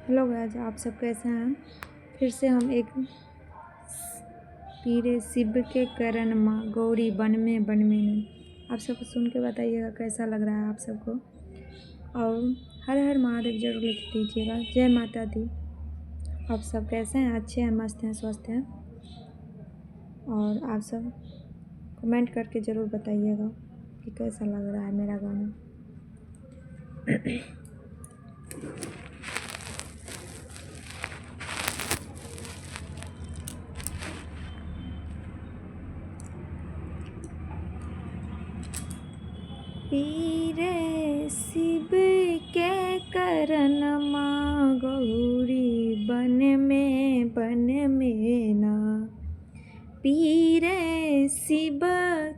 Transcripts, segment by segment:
Hello guys, आप सब कैसे हैं। फिर से हम एक पीरे शिव के करण माँ गौरी बन में नहीं। आप सबको सुन के बताइएगा कैसा लग रहा है आप सबको। और हर हर महादेव जरूर लिख दीजिएगा। जय माता दी। आप सब कैसे हैं, अच्छे हैं, मस्त हैं, स्वस्थ हैं। और आप सब कमेंट करके ज़रूर बताइएगा कि कैसा लग रहा है मेरा गाना। पीरे शिव के करण माँ गौरी बन में ना। पीरे शिव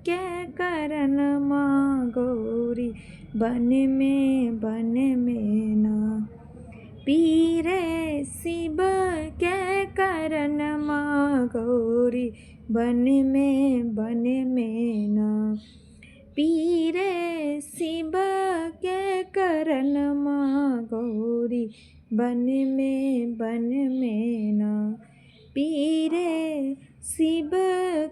के करण माँ गौरी बन में ना। पीरे शिव के करण माँ गौरी बन में ना। पीरे शिव के करण माँ गौरी बन में ना। पीरे शिव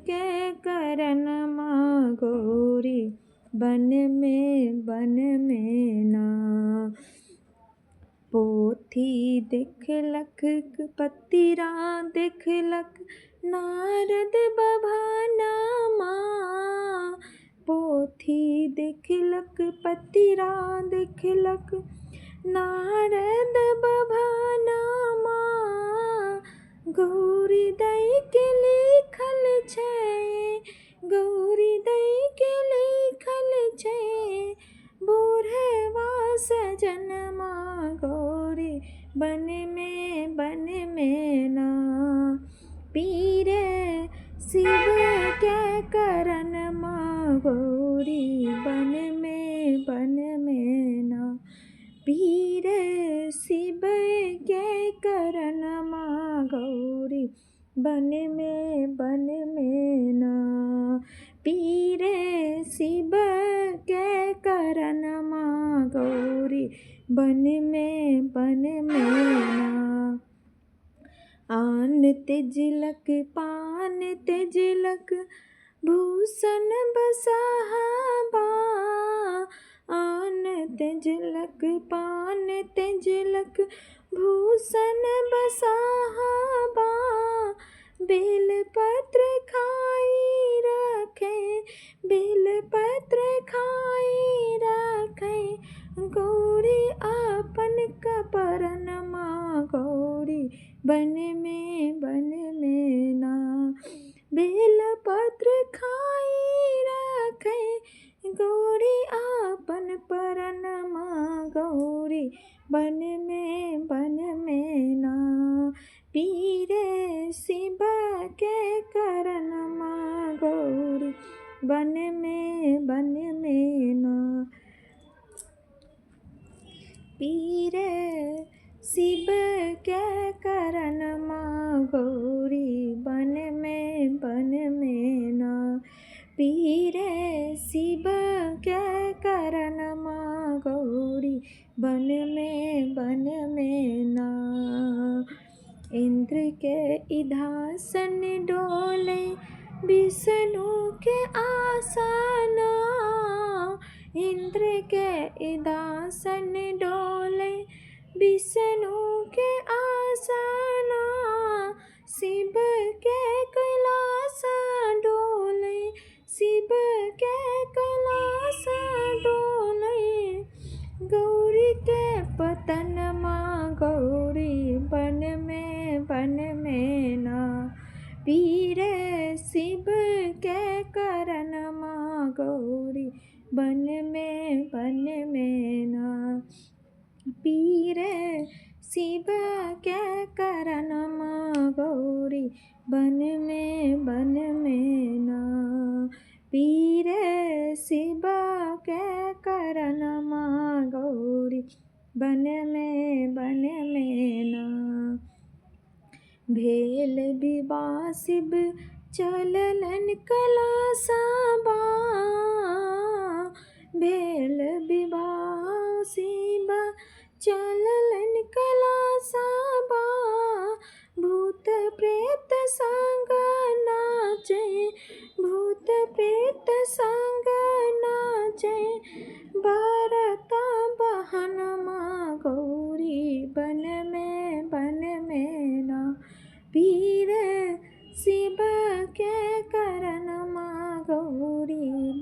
के करण माँ गौरी बन में ना। पोथी देखलक पतिरा देखलक नारद बभानमा। पोथी देखलक पतिरा देखलक नारद बभानमा। गौरी दई के लिखल छै, गौरी दई के लिखल छै। बूढ़वा सजनमा गौरी बन में ना। पीरे शिव के करण माँ गौरी बन में ना। पीरे शिव के करण माँ गौरी बन में ना। पीरे शिव के करण माँ गौरी बन में ना। आन तेजलक पान तेजलक भूषण बसाहबा। आन तेजलक पान तेजलक भूषण बसाहबा। बेल पत्र खाई रखे, बेल पत्र खाई रखे। गौरी अपन कपरन माँ गौरी बन में ना। बेल पत्र खाई रखे गौरी अपन परन माँ गौरी बन में ना। पीरे शिव के करण माँ गौरी बन में ना। पीरे शिव के करण माँ गौरी बन में ना। पीरे शिव के करण माँ गौरी बन में ना। इंद्र के इधासन डोले विष्णु के आसना। इंद्र के इदासन डोले विष्णु के आसना। शिव के कैलाश डोले, शिव के कैलाश डोले। गौरी के पतन माँ गौरी बन में ना। पीरे शिव के करण माँ गौरी बन में ना। पीरे शिव के करण माँ गौरी बन में ना। पीरे शिव के करण माँ गौरी बन में ना। भेल विवाह शिव चललन कलासबा। भेल विवाह शिव चललन कलासबा।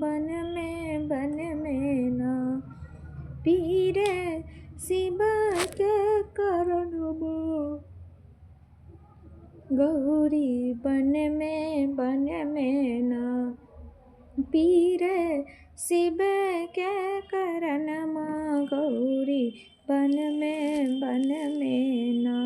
बन में ना पीर शिव के करनमा गौरी बन में ना पीर शिव के करनमा गौरी बन में ना।